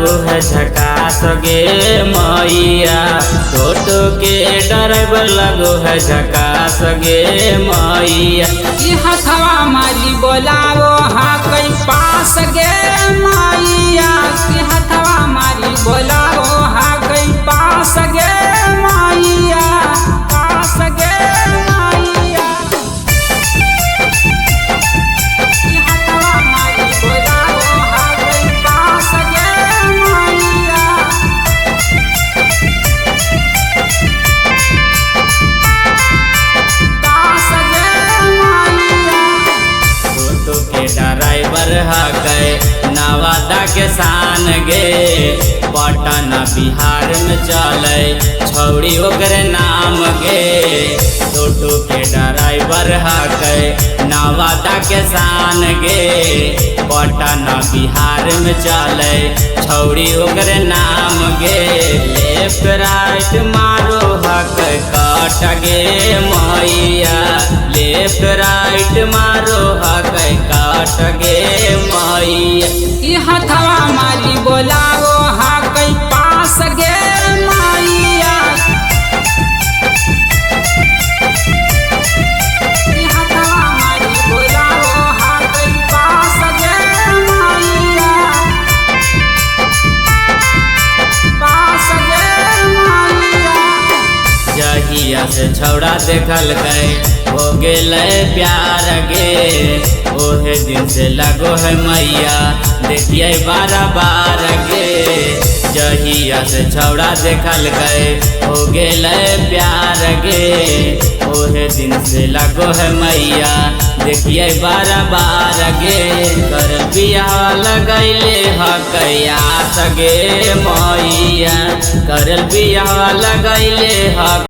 लगो है झकास गे मैया, टोटो के ड्राइवर लगो है झकास गे मैया। हथवा मारी बोलावो हाँ कई पास गे मैया, हथवा मारी बोलावो हाँ कई पास गे मैया, पास गे मैया। हथवा मारी बोलावो हाँ कई पास गे मैया। टोटो के ड्राइवर हकै नवादा के शान गे, पटना बिहार में चले छौड़ी ओकरे नाम गे। टोटो के ड्राइवर हकै नवादा के शान गे, पटना बिहार में चले छौड़ी ओकरे नाम गे। लेफ्ट राइट मारो हक कट गे मैया, लेफ्ट राइट मारो हक कट गे मैया। हथवा मारी बोलावो हाँ कई पास गे मैया, हथवा मारी बोलावो हाँ कई पास गे मैया, पास गे मैया। जहिया से छौड़ा देखल गए हो गेले प्यार गे, ओहे दिन से लगो है मैया देखिए बार बार गे। जहिया से छौड़ा देखल गए हो गेले प्यार गे, ओहे दिन से लगो है मैया देखिए बार बार गे। कर बियाह लगैले हकैया सगे मैया, कर बियाह लगैले हक